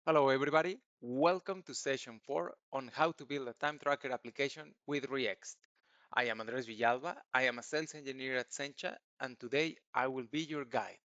Hello everybody, welcome to session 4 on how to build a time tracker application with ReExt. I am Andres Villalba, I am a sales engineer at Sencha, and today I will be your guide.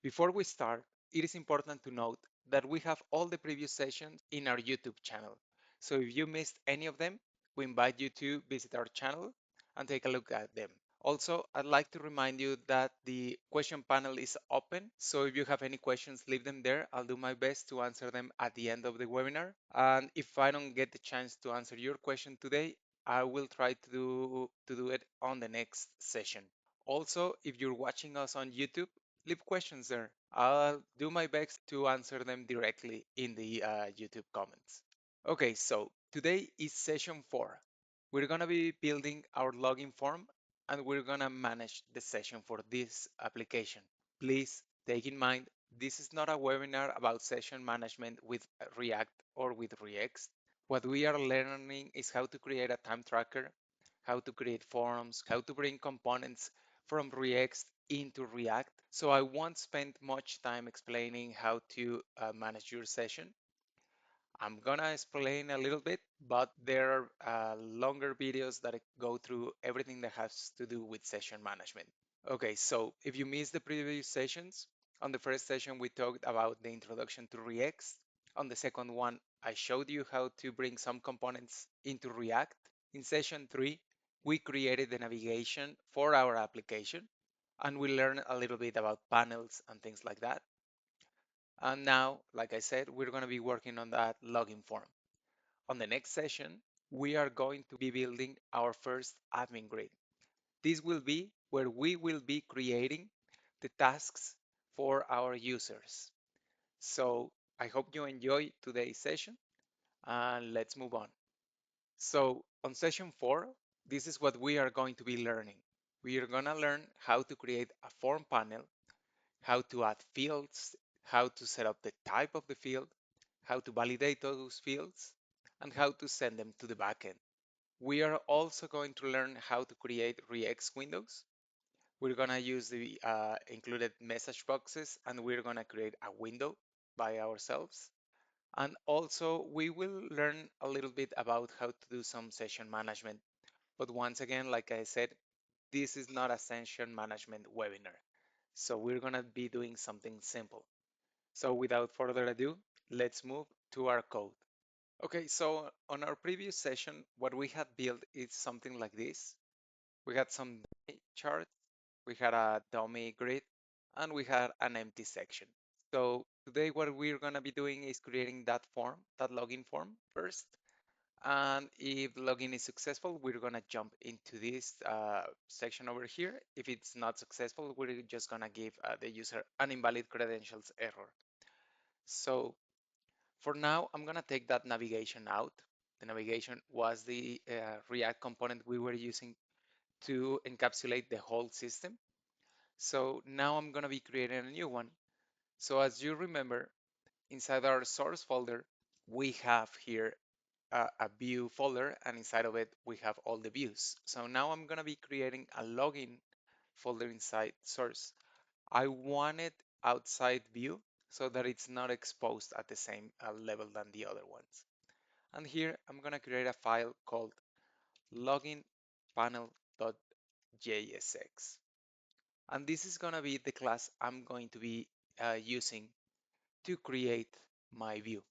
Before we start, it is important to note that we have all the previous sessions in our YouTube channel. So if you missed any of them, we invite you to visit our channel and take a look at them. Also, I'd like to remind you that the question panel is open. So if you have any questions, leave them there. I'll do my best to answer them at the end of the webinar. And if I don't get the chance to answer your question today, I will try to do it on the next session. Also, if you're watching us on YouTube, leave questions there. I'll do my best to answer them directly in the YouTube comments. Okay, so today is session 4. We're gonna be building our login form and we're gonna manage the session for this application. Please take in mind, this is not a webinar about session management with React or with ReExt. What we are learning is how to create a time tracker, how to create forms, how to bring components from ReExt into React. So I won't spend much time explaining how to manage your session. I'm gonna explain a little bit, but there are longer videos that go through everything that has to do with session management. Okay, so if you missed the previous sessions, on the first session we talked about the introduction to ReExt. On the second one, I showed you how to bring some components into React. In session 3, we created the navigation for our application, and we learned a little bit about panels and things like that. And now, like I said, we're going to be working on that login form. On the next session, we are going to be building our first admin grid. This will be where we will be creating the tasks for our users. So I hope you enjoy today's session and let's move on. So on session 4, this is what we are going to be learning. We are going to learn how to create a form panel, how to add fields, how to set up the type of the field, how to validate those fields, and how to send them to the backend. We are also going to learn how to create ReExt windows. We're going to use the included message boxes and we're going to create a window by ourselves. And also we will learn a little bit about how to do some session management. But once again, like I said, this is not a session management webinar. So we're going to be doing something simple. So without further ado, let's move to our code. Okay, so on our previous session, what we had built is something like this. We had some dummy charts, we had a dummy grid, and we had an empty section. So today what we're gonna be doing is creating that form, that login form first. And if login is successful, we're gonna jump into this section over here. If it's not successful, we're just gonna give the user an invalid credentials error. So for now, I'm gonna take that navigation out. The navigation was the React component we were using to encapsulate the whole system. So now I'm gonna be creating a new one. So as you remember, inside our source folder, we have here a view folder, and inside of it, we have all the views. So now I'm gonna be creating a login folder inside source. I want it outside view so that it's not exposed at the same level than the other ones. And here I'm gonna create a file called login panel.jsx. And this is gonna be the class I'm going to be using to create my view.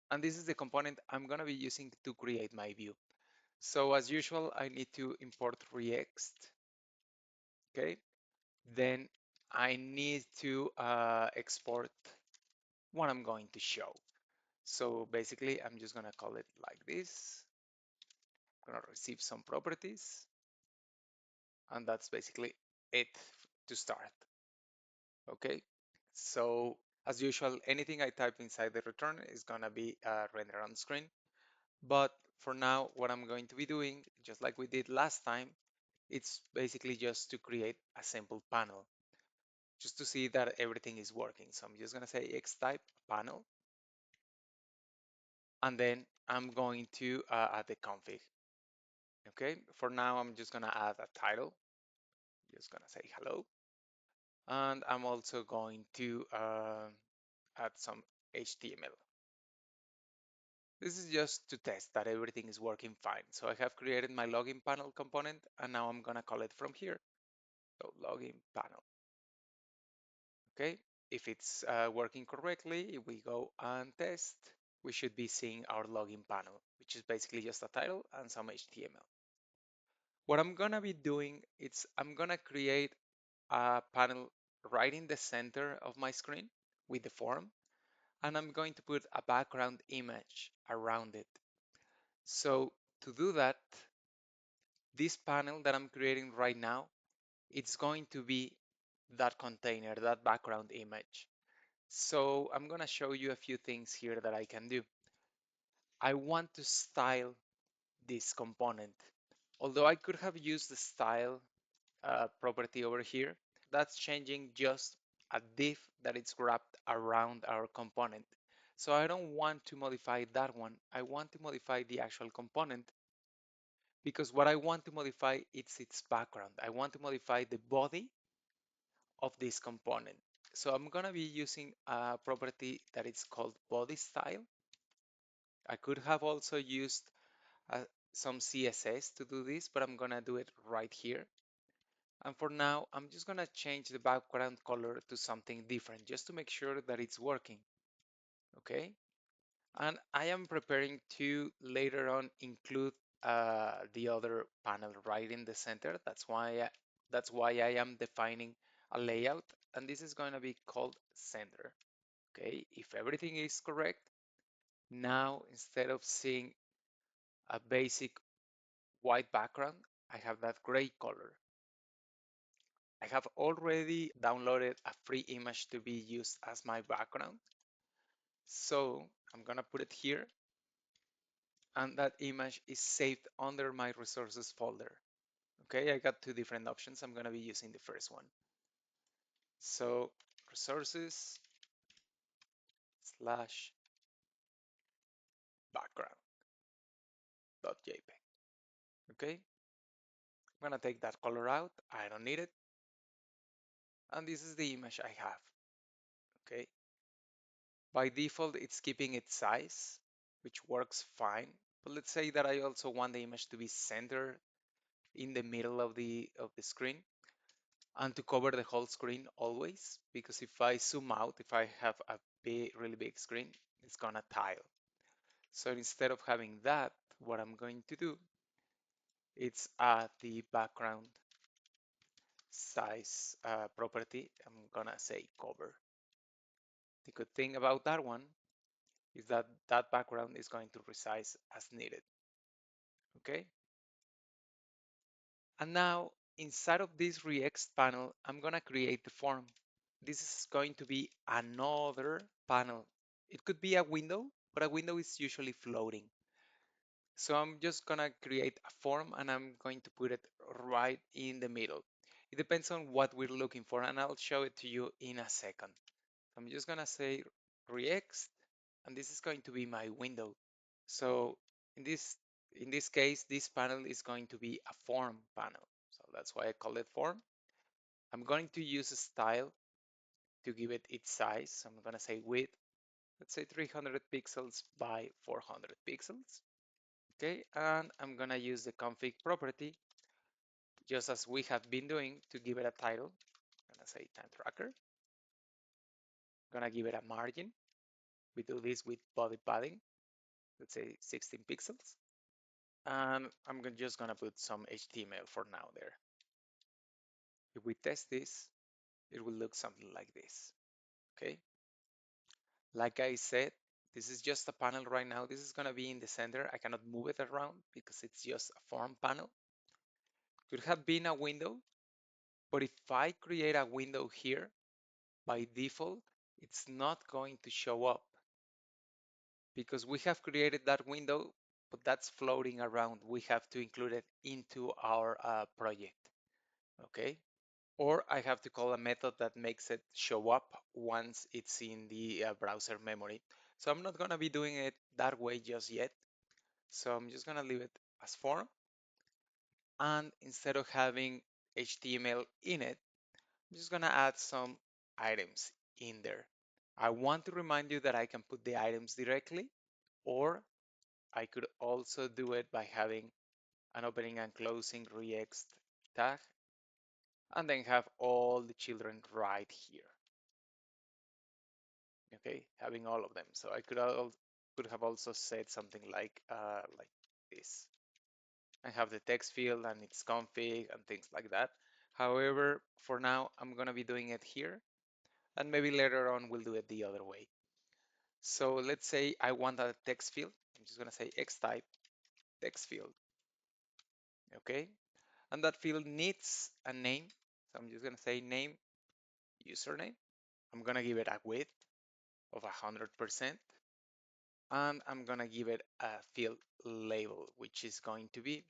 And this is the component I'm gonna be using to create my view. So as usual, I need to import ReExt, okay? Then I need to export what I'm going to show. So basically, I'm just gonna call it like this. I'm gonna receive some properties, and that's basically it to start, okay? So as usual, anything I type inside the return is gonna be rendered on screen. But for now, what I'm going to be doing, just like we did last time, it's basically just to create a simple panel, just to see that everything is working. So I'm just gonna say xtype panel, and then I'm going to add the config. Okay, for now, I'm just gonna add a title, just gonna say hello. And I'm also going to add some HTML. This is just to test that everything is working fine. So I have created my login panel component and now I'm gonna call it from here. So login panel, okay? If it's working correctly, if we go and test, we should be seeing our login panel, which is basically just a title and some HTML. What I'm gonna be doing is I'm gonna create a panel right in the center of my screen with the form, and I'm going to put a background image around it. So to do that, this panel that I'm creating right now, it's going to be that container, that background image. So I'm gonna show you a few things here that I can do. I want to style this component. Although I could have used the style property over here, that's changing just a div that is wrapped around our component. So I don't want to modify that one. I want to modify the actual component because what I want to modify is its background. I want to modify the body of this component. So I'm gonna be using a property that is called body style. I could have also used uh, some CSS to do this, but I'm gonna do it right here. And for now, I'm just gonna change the background color to something different just to make sure that it's working, okay? And I am preparing to later on include the other panel right in the center. That's why I am defining a layout, and this is going to be called center. Okay, if everything is correct, now instead of seeing a basic white background, I have that gray color. I have already downloaded a free image to be used as my background. So I'm gonna put it here, and that image is saved under my resources folder. Okay, I got two different options. I'm gonna be using the first one. So resources slash background.jpg. Okay, I'm gonna take that color out. I don't need it. And this is the image I have. Okay, by default, it's keeping its size, which works fine. But let's say that I also want the image to be centered in the middle of the screen and to cover the whole screen always, because if I zoom out, if I have a really big screen, it's gonna tile. So instead of having that, what I'm going to do is add the background size property. I'm gonna say cover. The good thing about that one is that that background is going to resize as needed. Okay. And now inside of this ReExt panel, I'm gonna create the form. This is going to be another panel. It could be a window, but a window is usually floating. So I'm just gonna create a form and I'm going to put it right in the middle. It depends on what we're looking for and I'll show it to you in a second. I'm just gonna say ReExt and this is going to be my window. So in this case, this panel is going to be a form panel. So that's why I call it form. I'm going to use a style to give it its size. So I'm gonna say width, let's say 300 pixels by 400 pixels. Okay, and I'm gonna use the config property just as we have been doing to give it a title. I'm gonna say time tracker. I'm gonna give it a margin. We do this with body padding, let's say 16 pixels. And I'm just gonna put some HTML for now there. If we test this, it will look something like this. Okay, like I said, this is just a panel right now. This is gonna be in the center. I cannot move it around because it's just a form panel. Could have been a window, but if I create a window here, by default, it's not going to show up because we have created that window, but that's floating around. We have to include it into our project, okay? Or I have to call a method that makes it show up once it's in the browser memory. So I'm not gonna be doing it that way just yet. So I'm just gonna leave it as form. And instead of having HTML in it, I'm just gonna add some items in there. I want to remind you that I can put the items directly or I could also do it by having an opening and closing ReExt tag, and then have all the children right here. Okay, having all of them. So I could have also said something like this, and have the text field and its config and things like that. However, for now, I'm gonna be doing it here, and maybe later on we'll do it the other way. So let's say I want a text field. I'm just gonna say X type text field, okay? And that field needs a name. So I'm just gonna say name username. I'm gonna give it a width of 100%, and I'm gonna give it a field label, which is going to be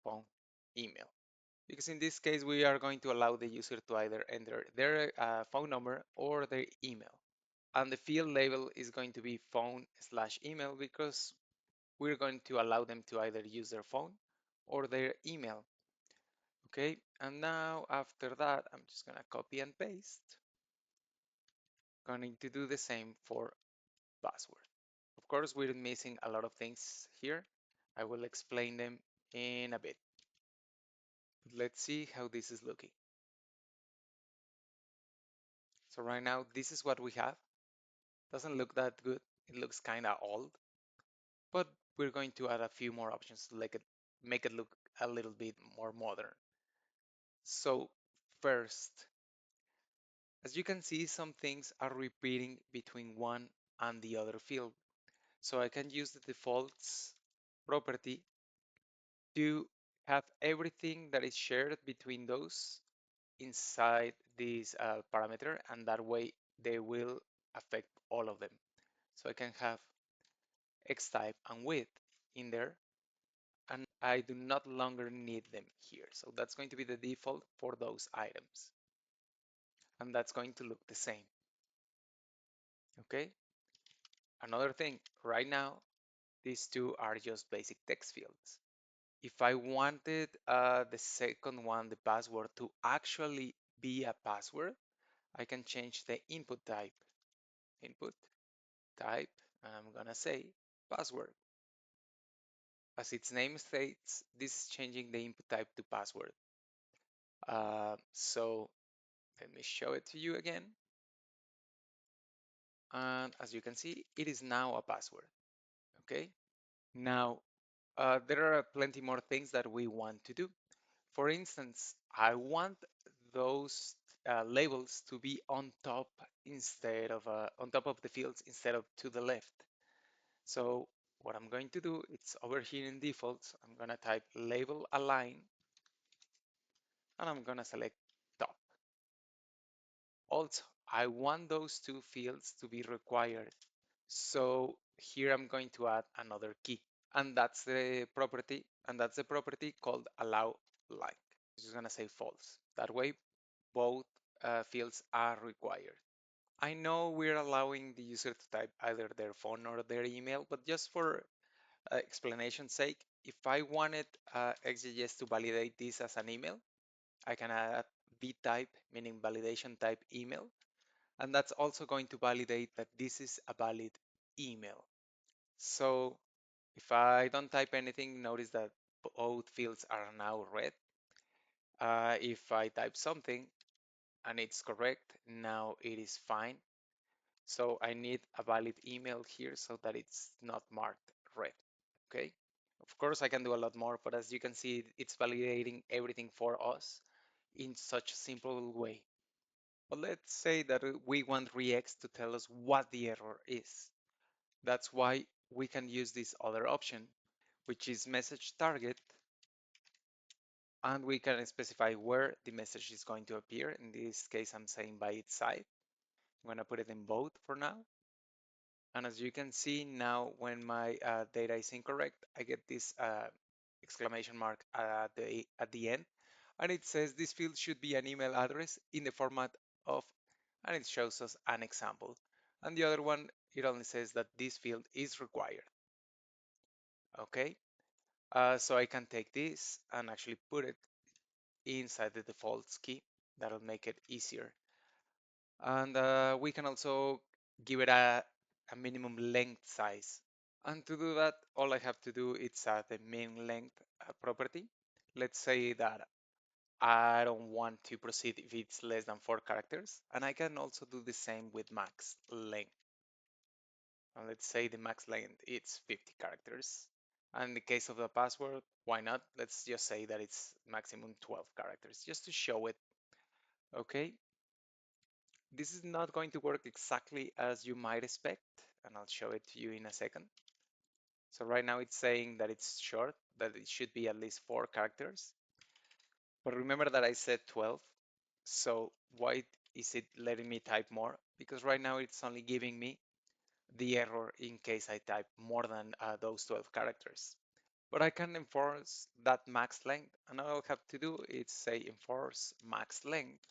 phone email. Because in this case, we are going to allow the user to either enter their phone number or their email. And the field label is going to be phone/email because we're going to allow them to either use their phone or their email. Okay, and now after that, I'm just gonna copy and paste. Going to do the same for password. Of course, we're missing a lot of things here. I will explain them in a bit. Let's see how this is looking. So right now, this is what we have. Doesn't look that good. It looks kind of old, but we're going to add a few more options to make it look a little bit more modern. So first, as you can see, some things are repeating between one and the other field. So I can use the defaults property to have everything that is shared between those inside this parameter, and that way they will affect all of them. So I can have X type and width in there, and I do not longer need them here. So that's going to be the default for those items, and that's going to look the same. Okay. Another thing, right now, these two are just basic text fields. If I wanted the second one, the password, to actually be a password, I can change the input type. Input type, and I'm gonna say password. As its name states, this is changing the input type to password. So let me show it to you again. And as you can see, it is now a password. Okay. Now, there are plenty more things that we want to do. For instance, I want those labels to be on top instead of on top of the fields instead of to the left. So what I'm going to do, it's over here in defaults. I'm gonna type label align, and I'm gonna select top. Also, I want those two fields to be required. So here I'm going to add another key, and that's the property called allow line. I'm just gonna say false. That way, both fields are required. I know we're allowing the user to type either their phone or their email, but just for explanation's sake, if I wanted XJS to validate this as an email, I can add vtype, meaning validation type email, and that's also going to validate that this is a valid email. So if I don't type anything, notice that both fields are now red. If I type something and it's correct, now it is fine. So I need a valid email here so that it's not marked red, okay? Of course, I can do a lot more, but as you can see, it's validating everything for us in such a simple way. But let's say that we want ReExt to tell us what the error is. That's why we can use this other option, which is message target, and we can specify where the message is going to appear. In this case, I'm saying by its side. I'm going to put it in both for now. And as you can see now, when my data is incorrect, I get this exclamation mark at the end, and it says this field should be an email address in the format of, and it shows us an example. And the other one, it only says that this field is required. Okay, so I can take this and actually put it inside the defaults key. That'll make it easier. And we can also give it a minimum length size. And to do that, all I have to do is add the main length property. Let's say that I don't want to proceed if it's less than 4 characters. And I can also do the same with max length. And let's say the max length is 50 characters. And in the case of the password, why not? Let's just say that it's maximum 12 characters, just to show it. Okay, this is not going to work exactly as you might expect, and I'll show it to you in a second. So right now it's saying that it's short, that it should be at least 4 characters. But remember that I said 12. So why is it letting me type more? Because right now it's only giving me the error in case I type more than those 12 characters. But I can enforce that max length, and all I'll have to do is say enforce max length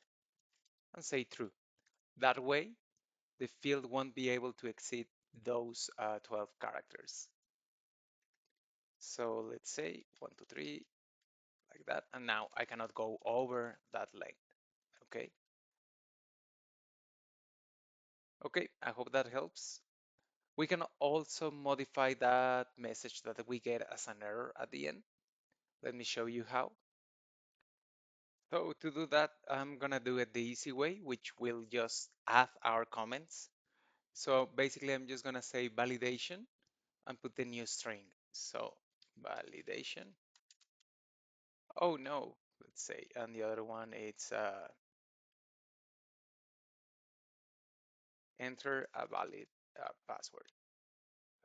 and say true. That way, the field won't be able to exceed those 12 characters. So let's say 1, 2, 3, like that. And now I cannot go over that length. Okay. Okay, I hope that helps. We can also modify that message that we get as an error at the end. Let me show you how. So to do that, I'm gonna do it the easy way, which will just add our comments. So basically, I'm just gonna say validation and put the new string. So validation. Oh no, let's say, and the other one it's enter a valid password.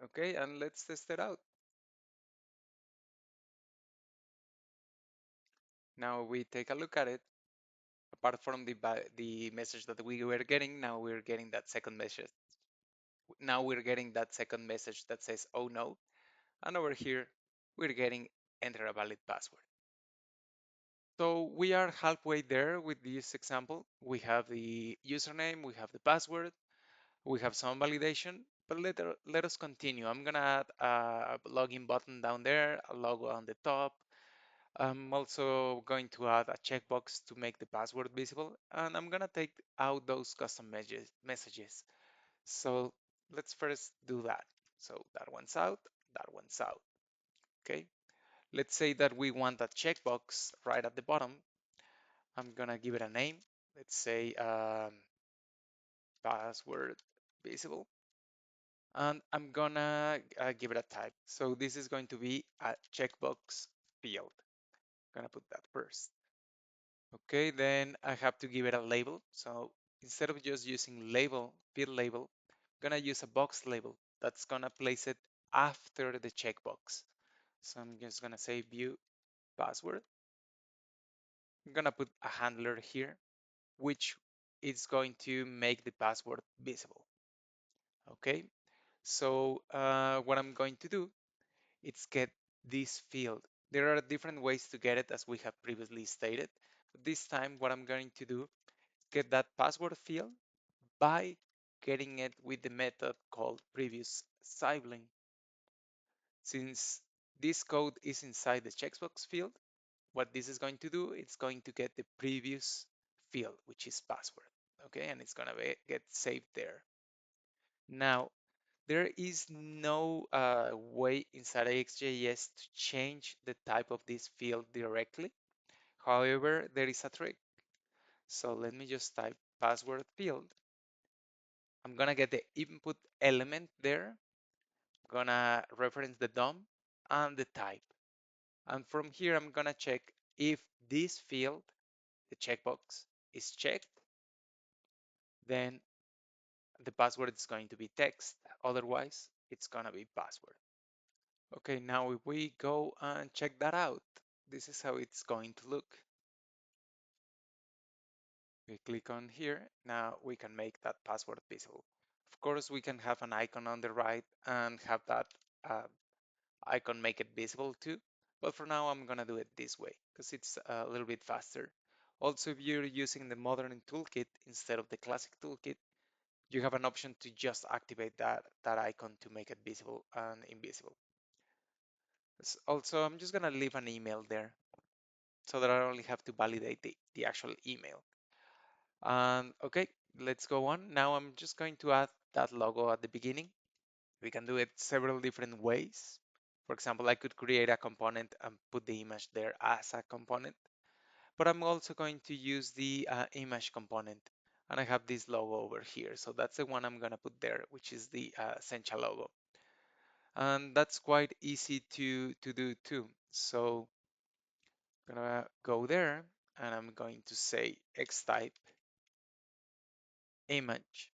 Okay, and let's test it out. Now we take a look at it. Apart from the message that we were getting, now we're getting that second message. Now we're getting that second message that says, oh no. And over here, we're getting enter a valid password. So we are halfway there with this example. We have the username, we have the password, we have some validation, but let us continue. I'm gonna add a login button down there, a logo on the top. I'm also going to add a checkbox to make the password visible, and I'm gonna take out those custom messages. So let's first do that. So that one's out, that one's out. Okay. Let's say that we want a checkbox right at the bottom. I'm gonna give it a name. Let's say password visible, and I'm gonna give it a type. So this is going to be a checkbox field. I'm gonna put that first. Okay, then I have to give it a label. So instead of just using label, field label, I'm gonna use a box label that's gonna place it after the checkbox. So I'm just gonna say view password. I'm gonna put a handler here, which is going to make the password visible. Okay, so what I'm going to do is get this field. There are different ways to get it as we have previously stated. This time what I'm going to do, get that password field by getting it with the method called previous sibling. Since this code is inside the checkbox field, what this is going to do, it's going to get the previous field, which is password. Okay, and it's gonna get saved there. Now, there is no way inside Ext.js to change the type of this field directly. However, there is a trick. So let me just type password field. I'm gonna get the input element there, gonna reference the DOM and the type. And from here, I'm gonna check if this field, the checkbox, is checked, then the password is going to be text. Otherwise, it's gonna be password. Okay, now if we go and check that out, this is how it's going to look. We click on here. Now we can make that password visible. Of course, we can have an icon on the right and have that uh, icon make it visible too. But for now, I'm gonna do it this way because it's a little bit faster. Also, if you're using the modern toolkit instead of the classic toolkit, you have an option to just activate that icon to make it visible and invisible. Also, I'm just gonna leave an email there so that I only have to validate the actual email. And okay, let's go on. Now I'm just going to add that logo at the beginning. We can do it several different ways. For example, I could create a component and put the image there as a component, but I'm also going to use the image component. And I have this logo over here. So that's the one I'm going to put there, which is the Sencha logo. And that's quite easy to do too. So I'm going to go there and I'm going to say X type image.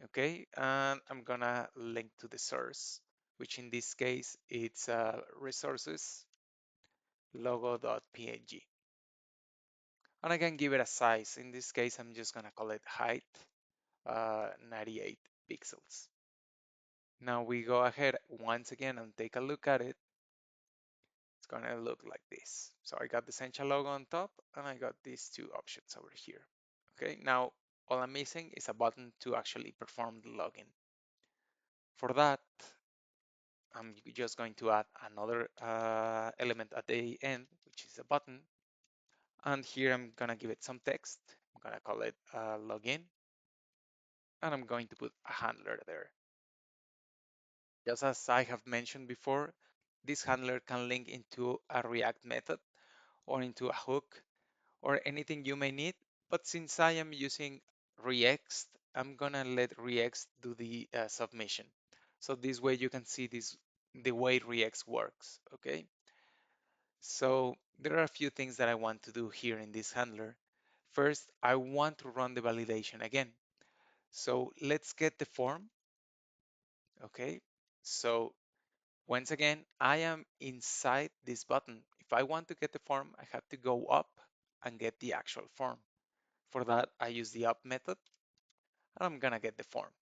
Okay, and I'm gonna link to the source, which in this case it's resources logo.png. And I can give it a size. In this case, I'm just gonna call it height 98 pixels. Now we go ahead once again and take a look at it. It's gonna look like this. So I got the Sencha logo on top and I got these two options over here. Okay, now all I'm missing is a button to actually perform the login. For that, I'm just going to add another element at the end, which is a button. And here I'm gonna give it some text. I'm gonna call it login. And I'm going to put a handler there. Just as I have mentioned before, this handler can link into a React method or into a hook or anything you may need. But since I am using ReExt, I'm gonna let ReExt do the submission. So this way you can see the way ReExt works, okay? So there are a few things that I want to do here in this handler. First, I want to run the validation again. So let's get the form, okay? So once again, I am inside this button. If I want to get the form, I have to go up and get the actual form. For that, I use the up method and I'm gonna get the form.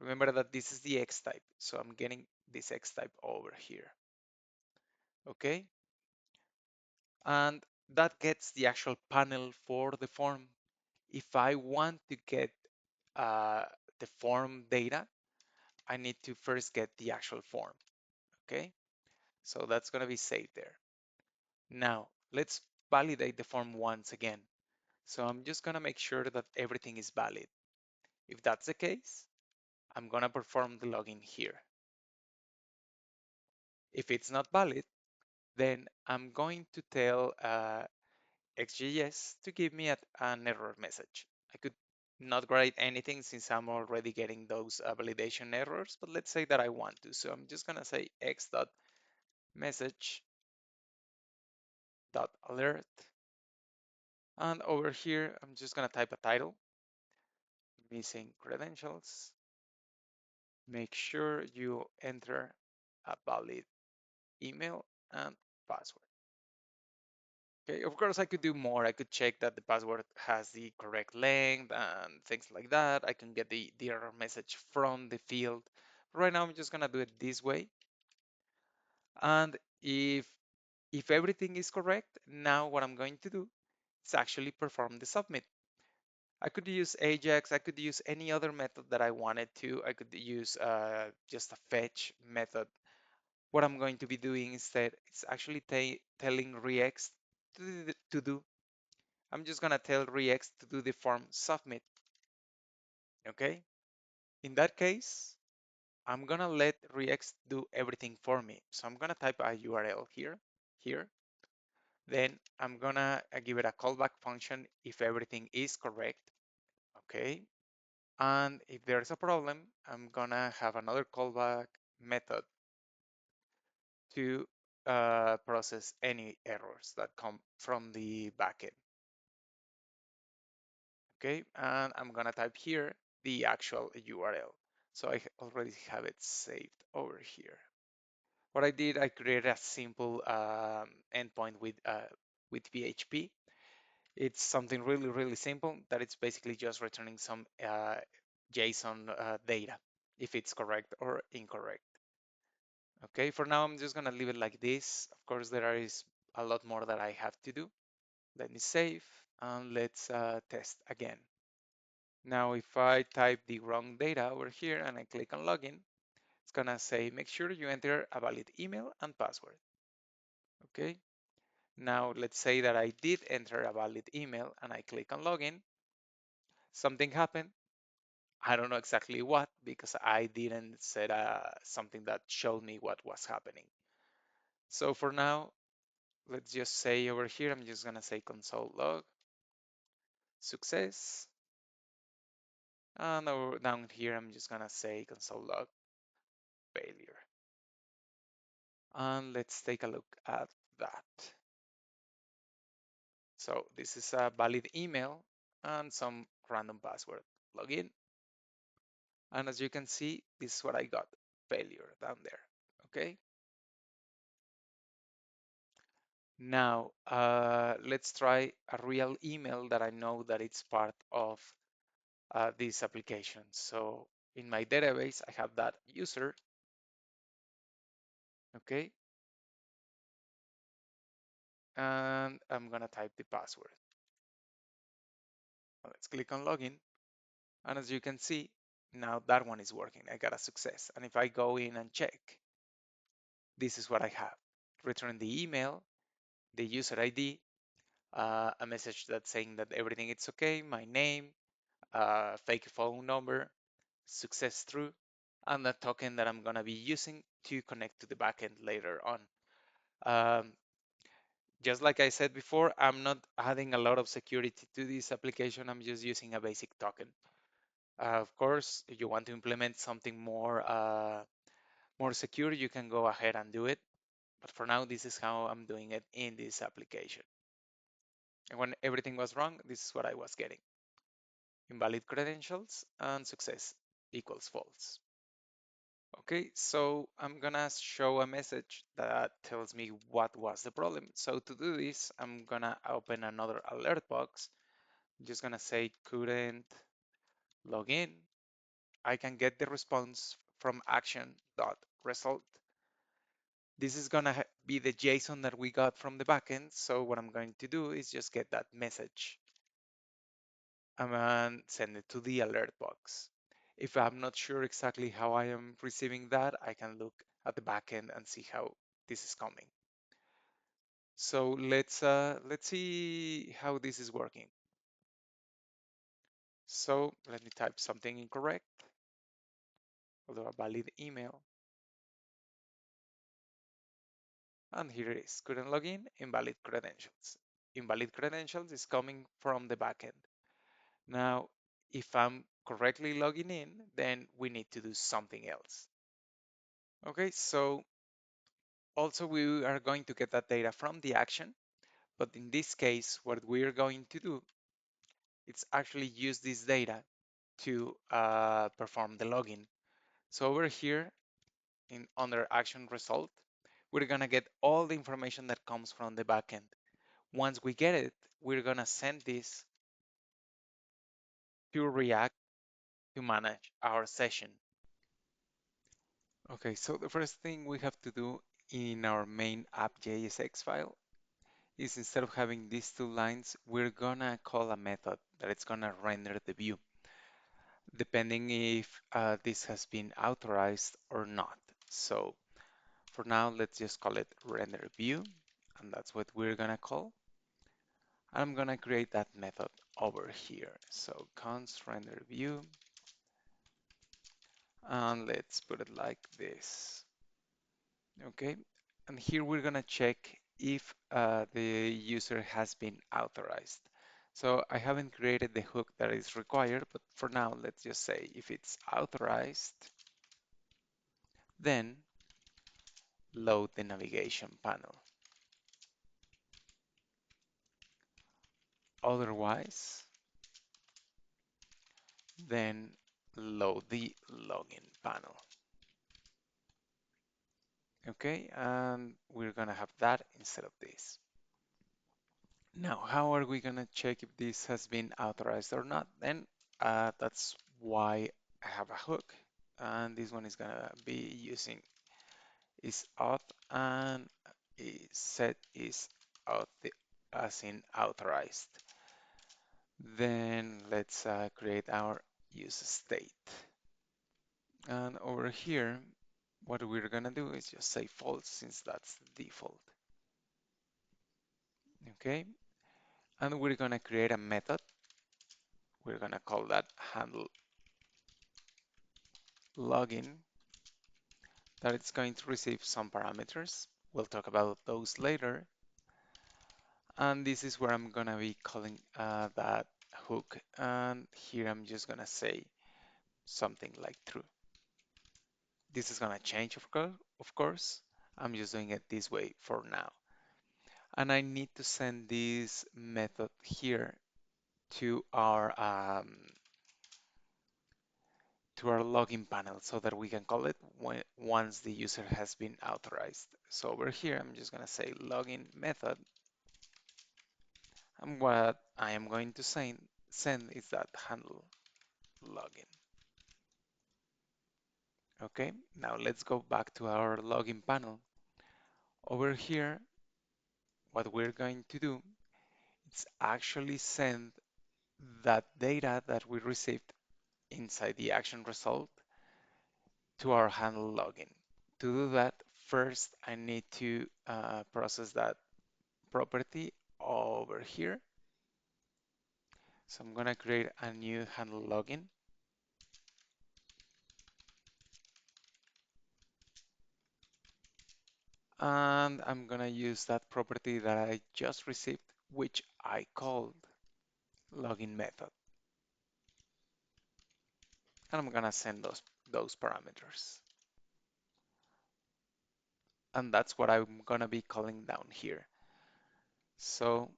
Remember that this is the X type, so I'm getting this X type over here, okay? And that gets the actual panel for the form. If I want to get uh, the form data, I need to first get the actual form, okay? So that's gonna be saved there. Now, let's validate the form once again. So I'm just gonna make sure that everything is valid. If that's the case, I'm gonna perform the login here. If it's not valid, then I'm going to tell XJS to give me an error message. I could not write anything since I'm already getting those validation errors, but let's say that I want to. So I'm just gonna say x.message.alert. And over here, I'm just gonna type a title, missing credentials. Make sure you enter a valid email and password. Okay, of course I could do more. I could check that the password has the correct length and things like that. I can get the error message from the field. Right now I'm just gonna do it this way. And if everything is correct, now what I'm going to do is actually perform the submit. I could use Ajax, I could use any other method that I wanted to. I could use just a fetch method. What I'm going to be doing instead is actually telling ReExt to do. I'm just gonna tell ReExt to do the form submit, okay? In that case, I'm gonna let ReExt do everything for me. So I'm gonna type a URL here. Then I'm gonna give it a callback function if everything is correct, okay? And if there's a problem, I'm gonna have another callback method to process any errors that come from the backend. Okay, and I'm gonna type here the actual URL. So I already have it saved over here. What I did, I created a simple endpoint with PHP. It's something really simple that it's basically just returning some JSON data if it's correct or incorrect. Okay, for now I'm just gonna leave it like this. Of course, there is a lot more that I have to do. Let me save and let's test again. Now, if I type the wrong data over here and I click on login, it's gonna say, make sure you enter a valid email and password. Okay. Now, let's say that I did enter a valid email and I click on login. Something happened. I don't know exactly what because I didn't set something that showed me what was happening. So for now, let's just say over here, I'm just gonna say console log success. And over down here, I'm just gonna say console log failure. And let's take a look at that. So this is a valid email and some random password. Login. And as you can see, this is what I got, failure down there. Okay. Now, let's try a real email that I know that it's part of this application. So in my database, I have that user. Okay. And I'm gonna type the password. Let's click on login. And as you can see, now that one is working. I got a success. And if I go in and check, this is what I have. Return the email, the user ID, a message that's saying that everything is okay, my name, fake phone number, success through, and the token that I'm gonna be using to connect to the backend later on. Um, just like I said before, I'm not adding a lot of security to this application. I'm just using a basic token. Of course, if you want to implement something more secure, you can go ahead and do it. But for now, this is how I'm doing it in this application. And when everything was wrong, this is what I was getting. Invalid credentials and success equals false. Okay, so I'm gonna show a message that tells me what was the problem. So to do this, I'm gonna open another alert box. I'm just gonna say couldn't log in. I can get the response from action.result. This is gonna be the JSON that we got from the backend. So what I'm going to do is just get that message and send it to the alert box. If I'm not sure exactly how I am receiving that, I can look at the backend and see how this is coming. So let's see how this is working. So let me type something incorrect, although a valid email. And here it is, couldn't log in, invalid credentials. Invalid credentials is coming from the backend. Now, if I'm correctly logging in, then we need to do something else. Okay, so also we are going to get that data from the action, but in this case, what we're going to do is actually use this data to perform the login. So over here in under action result, we're gonna get all the information that comes from the backend. Once we get it, we're gonna send this to React to manage our session. Okay, so the first thing we have to do in our main app.jsx file is instead of having these two lines, we're gonna call a method that it's gonna render the view, depending if this has been authorized or not. So for now, let's just call it render view, and that's what we're gonna call. I'm gonna create that method over here. So const render view, and let's put it like this. Okay, and here we're gonna check if the user has been authorized. So I haven't created the hook that is required, but for now, let's just say if it's authorized, then load the navigation panel. Otherwise, then load the login panel. Okay, and we're gonna have that instead of this. Now, how are we gonna check if this has been authorized or not? Then that's why I have a hook, and this one is gonna be using is auth and is set is auth as in authorized. Then let's create our use state. And over here, what we're gonna do is just say false since that's the default. Okay, and we're gonna create a method. We're gonna call that handle login that it's going to receive some parameters. We'll talk about those later. And this is where I'm gonna be calling that hook. And here I'm just gonna say something like true. This is gonna change, of course. I'm just doing it this way for now. And I need to send this method here to our login panel so that we can call it once the user has been authorized. So over here, I'm just gonna say login method, and what I am going to send is that handle login. Okay, now let's go back to our login panel. Over here, what we're going to do is actually send that data that we received inside the action result to our handle login. To do that, first I need to process that property over here. So I'm gonna create a new handle login, and I'm gonna use that property that I just received, which I called login method. And I'm gonna send those parameters. And that's what I'm gonna be calling down here. So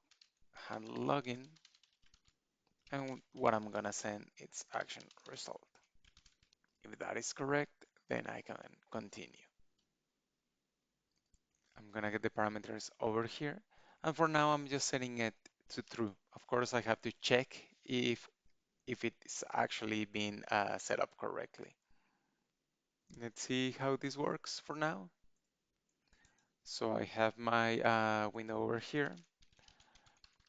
handle login, and what I'm gonna send is action result. If that is correct, then I can continue. I'm gonna get the parameters over here. And for now, I'm just setting it to true. Of course, I have to check if it's actually been set up correctly. Let's see how this works for now. So I have my window over here.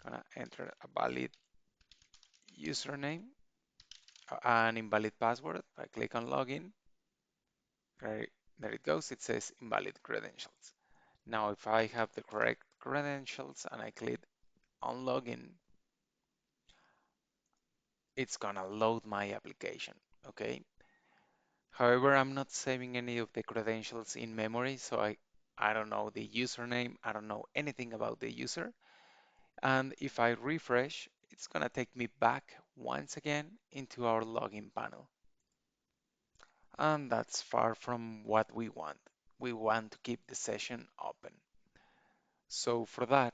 Gonna enter a valid username, an invalid password. I click on login. There it goes. It says invalid credentials. Now, if I have the correct credentials and I click on login, it's gonna load my application, okay? However, I'm not saving any of the credentials in memory, so I don't know the username, I don't know anything about the user. And if I refresh, it's gonna take me back once again into our login panel. And that's far from what we want. We want to keep the session open. So for that,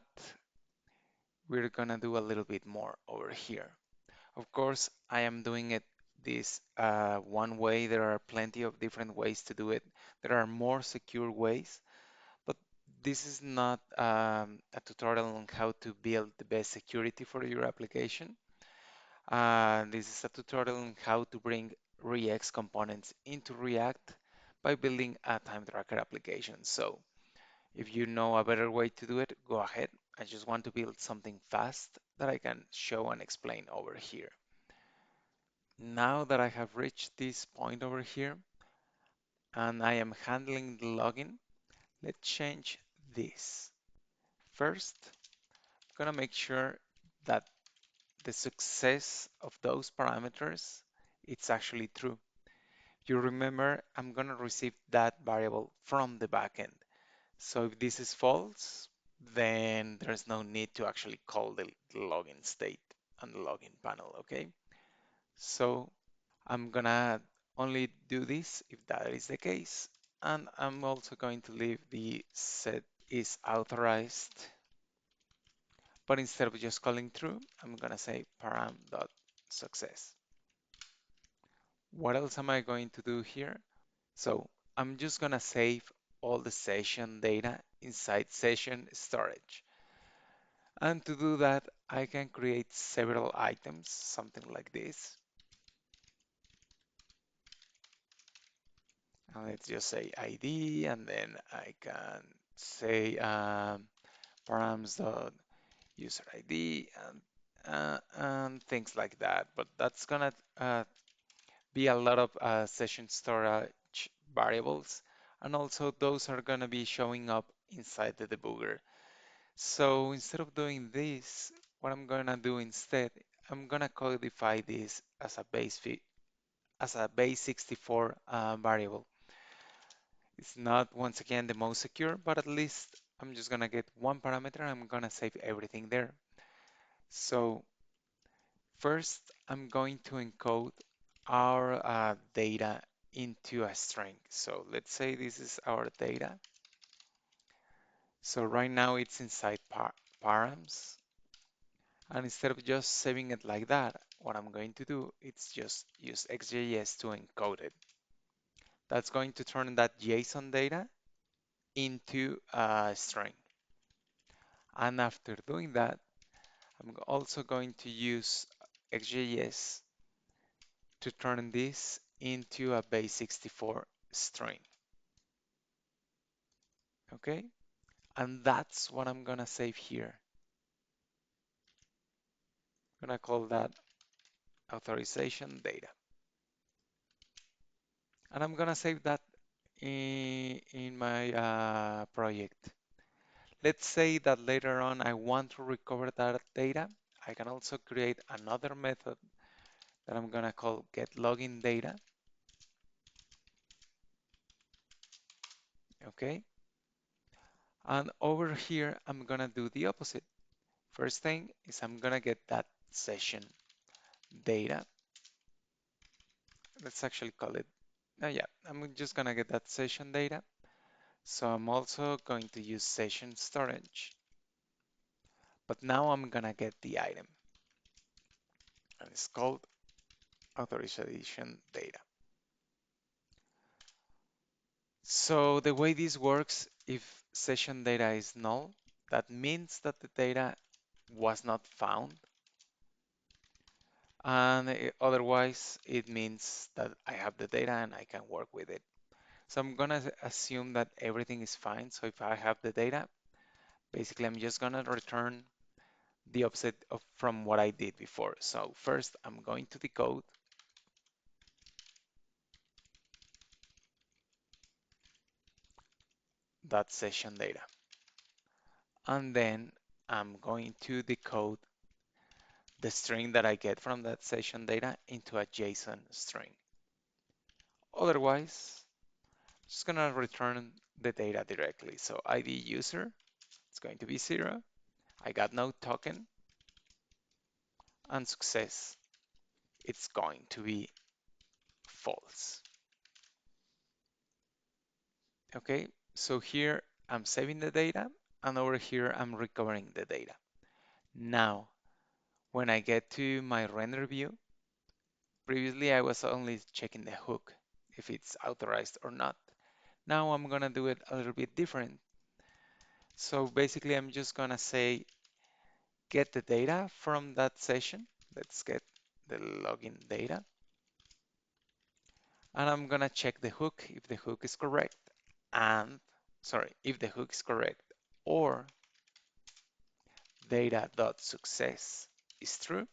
we're gonna do a little bit more over here. Of course, I am doing it this one way. There are plenty of different ways to do it. There are more secure ways, but this is not a tutorial on how to build the best security for your application. This is a tutorial on how to bring ReExt components into React by building a time tracker application. So if you know a better way to do it, go ahead. I just want to build something fast that I can show and explain over here. Now that I have reached this point over here and I am handling the login, let's change this. First, I'm gonna make sure that the success of those parameters it's actually true. You remember I'm gonna receive that variable from the backend. So if this is false, then there's no need to actually call the login state on the login panel, okay? So I'm gonna only do this if that is the case. And I'm also going to leave the set is authorized. But instead of just calling true, I'm gonna say param.success. What else am I going to do here? So I'm just gonna save all the session data inside session storage. And to do that, I can create several items, something like this. And let's just say ID, and then I can say params.user ID and things like that. But that's gonna be a lot of session storage variables, and also those are gonna be showing up inside the debugger. So instead of doing this, what I'm gonna do instead, I'm gonna codify this as a base as a base64 variable. It's not, once again, the most secure, but at least I'm just gonna get one parameter and I'm gonna save everything there. So first, I'm going to encode our data into a string. So let's say this is our data. So right now it's inside params. And instead of just saving it like that, what I'm going to do is just use XJS to encode it. That's going to turn that JSON data into a string. And after doing that, I'm also going to use XJS to turn this into a base64 string. Okay? And that's what I'm gonna save here. I'm gonna call that authorization data. And I'm gonna save that in my project. Let's say that later on I want to recover that data. I can also create another method that I'm gonna call getLoginData. Okay? And over here, I'm gonna do the opposite. First thing is I'm gonna get that session data. Let's actually call it, yeah, I'm just gonna get that session data. So I'm also going to use session storage, but now I'm gonna get the item and it's called authorization data. So the way this works, if session data is null, that means that the data was not found. And otherwise, it means that I have the data and I can work with it. So I'm gonna assume that everything is fine. So if I have the data, basically I'm just gonna return the opposite of from what I did before. So first I'm going to decode that session data. And then I'm going to decode the string that I get from that session data into a JSON string. Otherwise, just gonna return the data directly. So ID user, it's going to be 0. I got no token, and success, it's going to be false. Okay, so here I'm saving the data, and over here I'm recovering the data. Now, when I get to my render view, previously I was only checking the hook, if it's authorized or not. Now I'm gonna do it a little bit different. So basically I'm just gonna say get the data from that session. Let's get the login data. And I'm gonna check the hook if the hook is correct. And, sorry, if the hook is correct or data.success is true,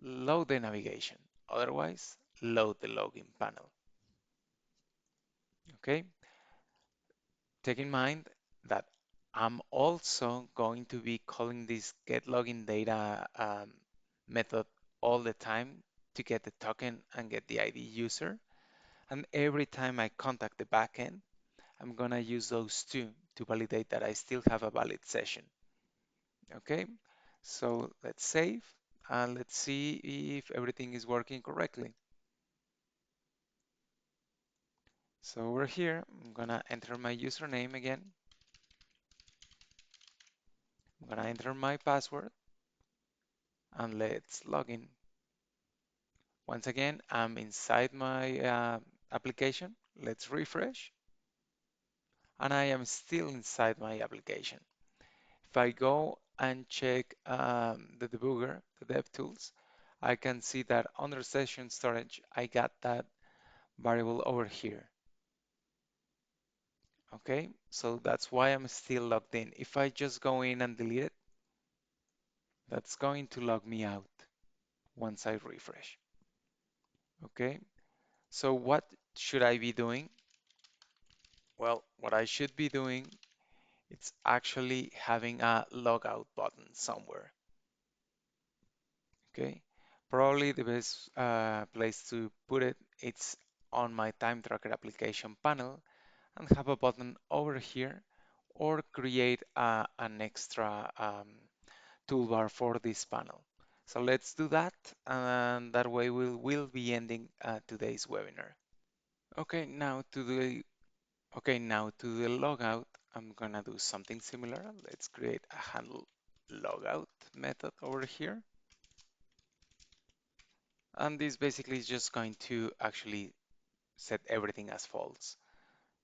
load the navigation. Otherwise, load the login panel. Okay? Take in mind that I'm also going to be calling this getLoginData method all the time to get the token and get the ID user. And every time I contact the backend, I'm gonna use those two to validate that I still have a valid session. Okay, so let's save and let's see if everything is working correctly. So over here, I'm gonna enter my username again. I'm gonna enter my password and let's log in. Once again, I'm inside my application. Let's refresh. And I am still inside my application. If I go and check the debugger, the DevTools, I can see that under session storage, I got that variable over here. Okay, so that's why I'm still logged in. If I just go in and delete it, that's going to log me out once I refresh. Okay, so what should I be doing? Well, what I should be doing is actually having a logout button somewhere. Okay, Probably the best place to put it, it's on my time tracker application panel and have a button over here or create an extra toolbar for this panel. So let's do that, and that way we'll be ending today's webinar. Okay, now to the logout, I'm gonna do something similar. Let's create a handle logout method over here. And this basically is just going to actually set everything as false.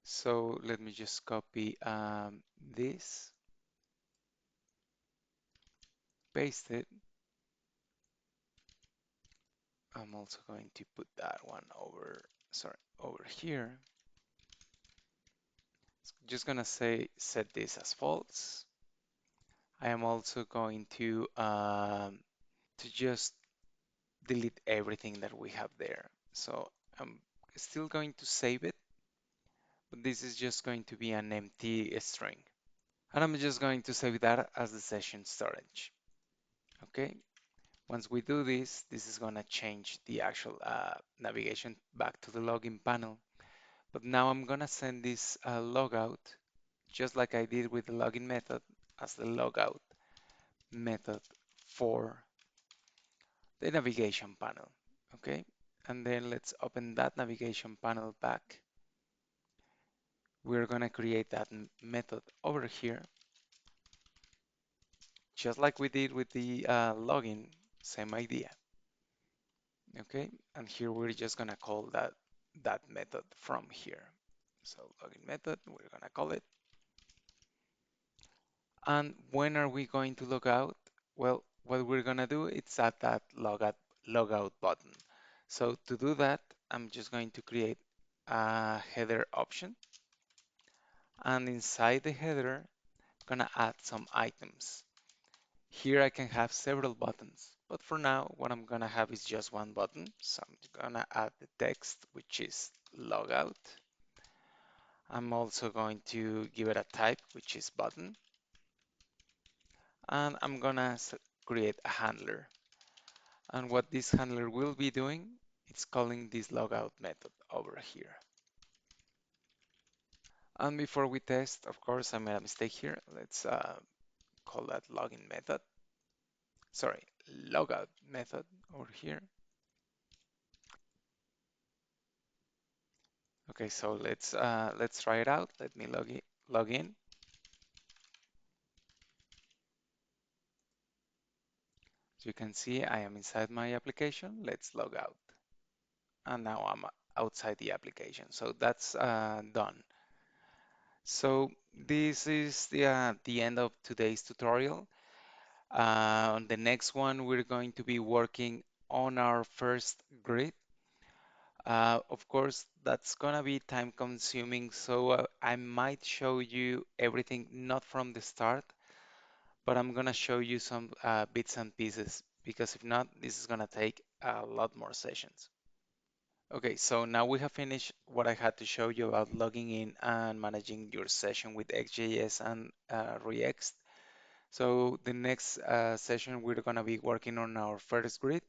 So let me just copy this, paste it. I'm also going to put that one over here. Just gonna say set this as false. I am also going to just delete everything that we have there. So I'm still going to save it, but this is just going to be an empty string. And I'm just going to save that as the session storage. Okay. Once we do this, this is gonna change the actual navigation back to the login panel. But now I'm gonna send this logout, just like I did with the login method, as the logout method for the navigation panel. Okay, and then let's open that navigation panel back. We're gonna create that method over here, just like we did with the login, same idea. Okay, and here we're just gonna call that method from here. So login method, we're gonna call it. And when are we going to log out? Well, what we're gonna do is add that logout button. So to do that, I'm just going to create a header option, and inside the header, I'm gonna add some items. Here I can have several buttons, but for now, what I'm gonna have is just one button. So I'm gonna add the text, which is logout. I'm also going to give it a type, which is button, and I'm gonna create a handler. And what this handler will be doing, it's calling this logout method over here. And before we test, of course, I made a mistake here. Let's call that login method. Sorry, logout method over here. Okay, so let's try it out. Let me log in. As you can see, I am inside my application. Let's log out. And now I'm outside the application. So that's done. So this is the end of today's tutorial. On the next one, we're going to be working on our first grid. Of course, that's gonna be time consuming, so I might show you everything not from the start, but I'm gonna show you some bits and pieces because if not, this is gonna take a lot more sessions. Okay, so now we have finished what I had to show you about logging in and managing your session with XJS and ReExt. So the next session, we're gonna be working on our first grid.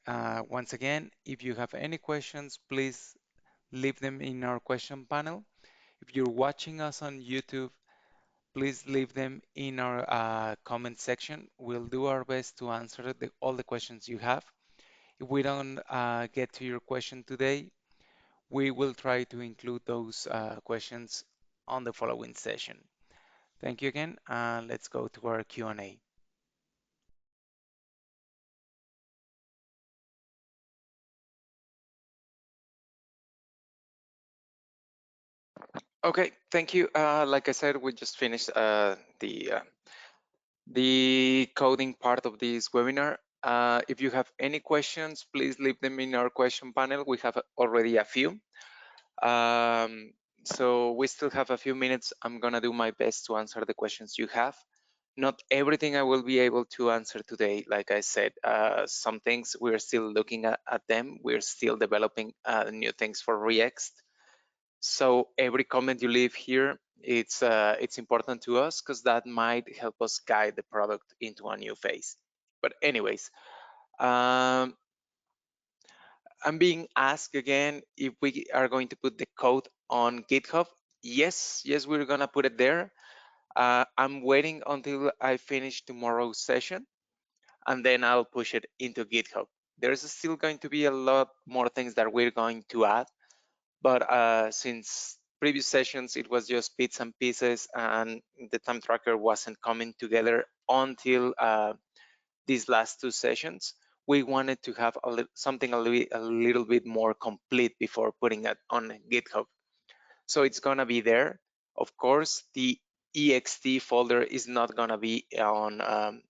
Once again, if you have any questions, please leave them in our question panel. If you're watching us on YouTube, please leave them in our comment section. We'll do our best to answer all the questions you have. If we don't get to your question today, we will try to include those questions on the following session. Thank you again, and let's go to our Q&A. Okay, thank you. Like I said, we just finished the coding part of this webinar. If you have any questions, please leave them in our question panel. We have already a few. So we still have a few minutes. I'm gonna do my best to answer the questions you have. Not everything I will be able to answer today. Like I said, some things we're still looking at them. We're still developing new things for ReExt. So every comment you leave here, it's important to us because that might help us guide the product into a new phase. But anyways, Um, I'm being asked again if we are going to put the code on GitHub. Yes, we're gonna put it there. I'm waiting until I finish tomorrow's session, and then I'll push it into GitHub. There's still going to be a lot more things that we're going to add, but since previous sessions it was just bits and pieces, and the time tracker wasn't coming together until these last two sessions, we wanted to have something a little bit more complete before putting it on GitHub. So it's gonna be there. Of course, the ext folder is not gonna be on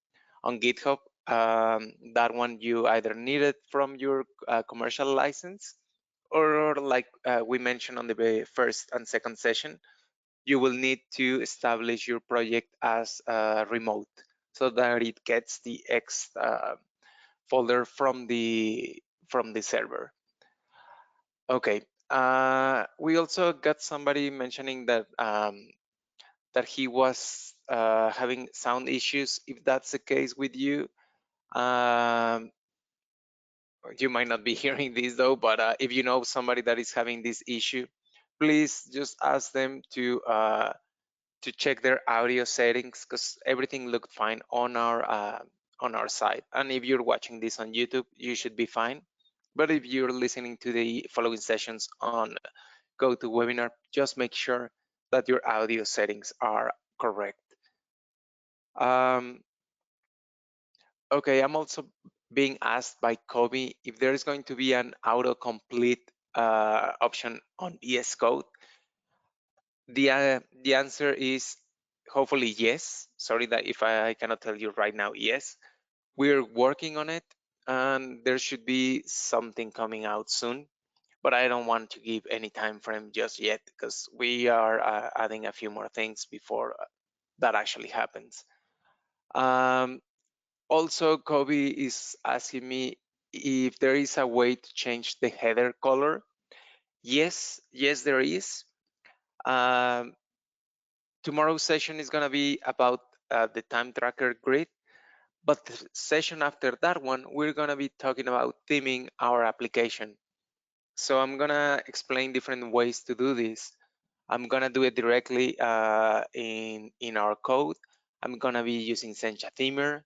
GitHub. That one you either need it from your commercial license, or like we mentioned on the first and second session, you will need to establish your project as remote so that it gets the Ext folder from the server. Okay. We also got somebody mentioning that that he was having sound issues. If that's the case with you, um, you might not be hearing this though, but if you know somebody that is having this issue, please just ask them to check their audio settings, because everything looked fine on our side. And if you're watching this on YouTube, you should be fine. But if you're listening to the following sessions on GoToWebinar, just make sure that your audio settings are correct. Okay, I'm also being asked by Kobe if there is going to be an autocomplete option on VS Code. The answer is hopefully yes. Sorry that if I cannot tell you right now, yes. We're working on it, and there should be something coming out soon, but I don't want to give any time frame just yet, because we are adding a few more things before that actually happens. Also, Kobe is asking me if there is a way to change the header color. Yes, there is. Um, Tomorrow's session is going to be about the time tracker grid, but the session after that one, we're going to be talking about theming our application. So I'm going to explain different ways to do this. I'm going to do it directly in our code. I'm going to be using Sencha themer,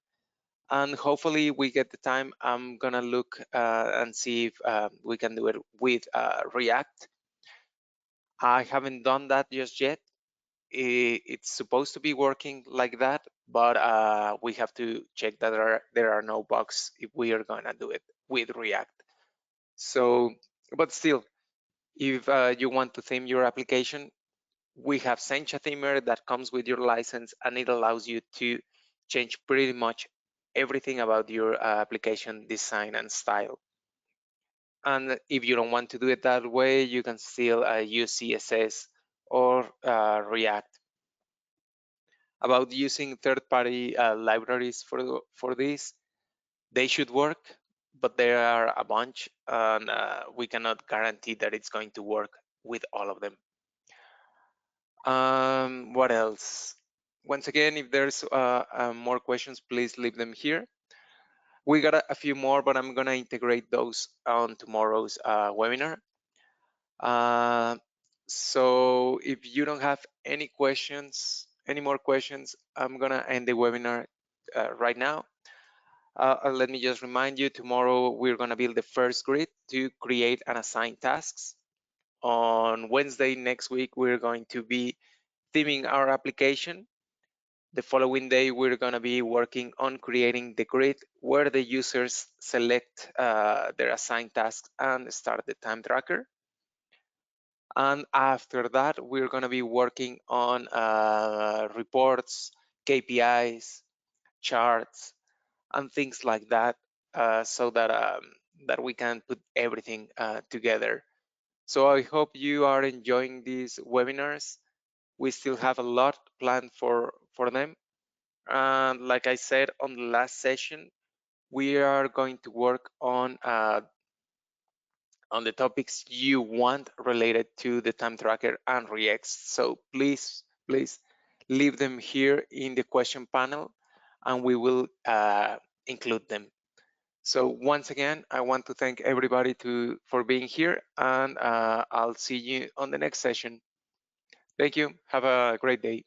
and hopefully we get the time. I'm going to look and see if we can do it with React. I haven't done that just yet. It's supposed to be working like that, but we have to check that there are no bugs if we are gonna do it with React. So, but still, if you want to theme your application, we have Sencha themer that comes with your license, and it allows you to change pretty much everything about your application design and style. And if you don't want to do it that way, you can still use CSS or React. About using third-party libraries for this, they should work, but there are a bunch, and we cannot guarantee that it's going to work with all of them. What else? Once again, if there's more questions, please leave them here. We got a few more, but I'm gonna integrate those on tomorrow's webinar. Uh, so if you don't have any questions, any more questions, I'm gonna end the webinar right now. Let me just remind you, tomorrow we're gonna build the first grid to create and assign tasks. On Wednesday next week, we're going to be theming our application. The following day, we're gonna be working on creating the grid where the users select their assigned tasks and start the time tracker. And after that, we're going to be working on reports, KPIs, charts, and things like that, so that that we can put everything together. So I hope you are enjoying these webinars. We still have a lot planned for them. And like I said on the last session, we are going to work on the topics you want related to the time tracker and ReExt. So please leave them here in the question panel, and we will include them. So once again, I want to thank everybody for being here, and I'll see you on the next session. Thank you. Have a great day.